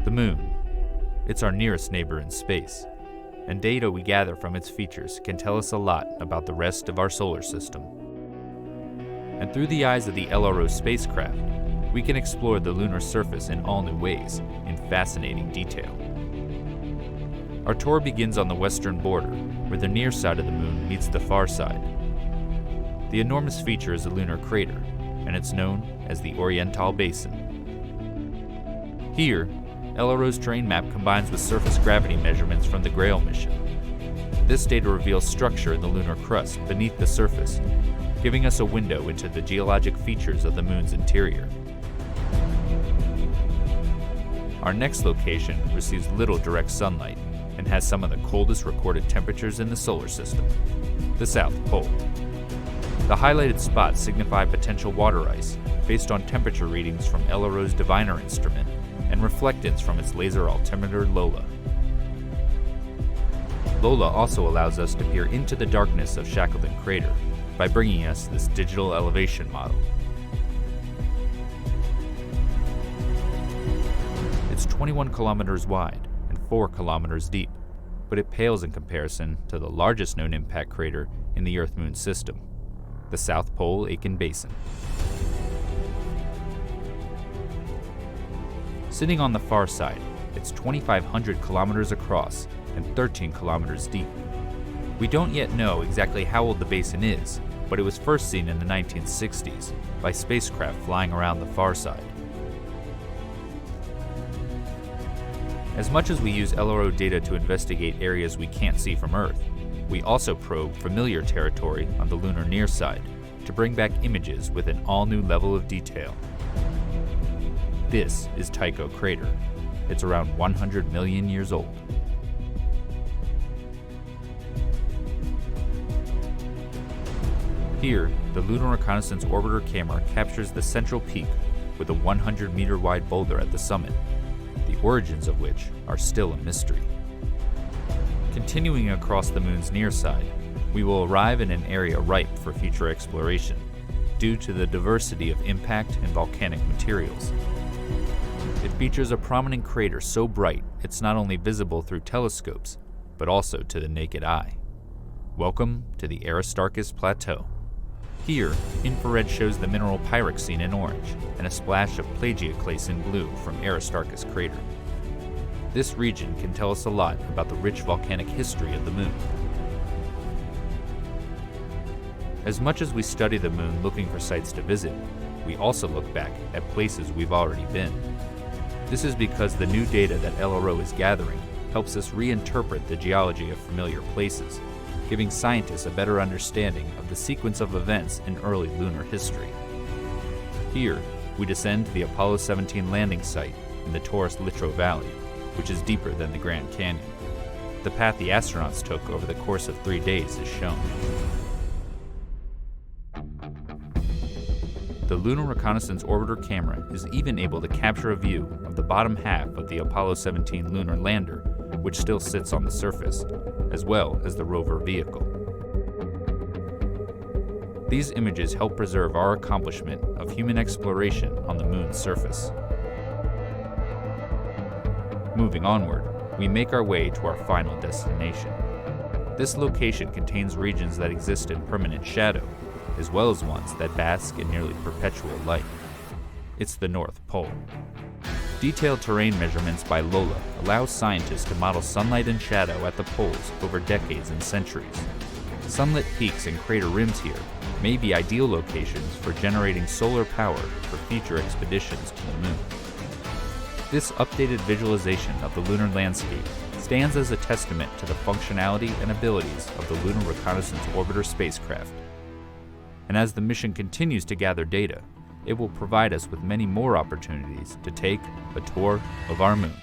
The Moon. It's our nearest neighbor in space, and data we gather from its features can tell us a lot about the rest of our solar system. And through the eyes of the LRO spacecraft, we can explore the lunar surface in all new ways, in fascinating detail. Our tour begins on the western border, where the near side of the Moon meets the far side. The enormous feature is a lunar crater, and it's known as the Oriental Basin. Here, LRO's terrain map combines with surface gravity measurements from the Grail mission. This data reveals structure in the lunar crust beneath the surface, giving us a window into the geologic features of the Moon's interior. Our next location receives little direct sunlight and has some of the coldest recorded temperatures in the solar system, the South Pole. The highlighted spots signify potential water ice based on temperature readings from LRO's Diviner instrument and reflectance from its laser altimeter LOLA. LOLA also allows us to peer into the darkness of Shackleton Crater by bringing us this digital elevation model. It's 21 kilometers wide and 4 kilometers deep, but it pales in comparison to the largest known impact crater in the Earth-Moon system, the South Pole-Aitken Basin. Sitting on the far side, it's 2,500 kilometers across and 13 kilometers deep. We don't yet know exactly how old the basin is, but it was first seen in the 1960s by spacecraft flying around the far side. As much as we use LRO data to investigate areas we can't see from Earth, we also probe familiar territory on the lunar near side to bring back images with an all-new level of detail. This is Tycho Crater. It's around 100 million years old. Here, the Lunar Reconnaissance Orbiter camera captures the central peak with a 100-meter wide boulder at the summit, the origins of which are still a mystery. Continuing across the Moon's near side, we will arrive in an area ripe for future exploration due to the diversity of impact and volcanic materials. It features a prominent crater so bright it's not only visible through telescopes, but also to the naked eye. Welcome to the Aristarchus Plateau. Here, infrared shows the mineral pyroxene in orange and a splash of plagioclase in blue from Aristarchus crater. This region can tell us a lot about the rich volcanic history of the Moon. As much as we study the Moon looking for sites to visit, we also look back at places we've already been. This is because the new data that LRO is gathering helps us reinterpret the geology of familiar places, giving scientists a better understanding of the sequence of events in early lunar history. Here, we descend to the Apollo 17 landing site in the Taurus Littrow Valley, which is deeper than the Grand Canyon. The path the astronauts took over the course of 3 days is shown. The Lunar Reconnaissance Orbiter camera is even able to capture a view of the bottom half of the Apollo 17 lunar lander, which still sits on the surface, as well as the rover vehicle. These images help preserve our accomplishment of human exploration on the Moon's surface. Moving onward, we make our way to our final destination. This location contains regions that exist in permanent shadow, as well as ones that bask in nearly perpetual light. It's the North Pole. Detailed terrain measurements by LOLA allow scientists to model sunlight and shadow at the poles over decades and centuries. Sunlit peaks and crater rims here may be ideal locations for generating solar power for future expeditions to the Moon. This updated visualization of the lunar landscape stands as a testament to the functionality and abilities of the Lunar Reconnaissance Orbiter spacecraft. And as the mission continues to gather data, it will provide us with many more opportunities to take a tour of our Moon.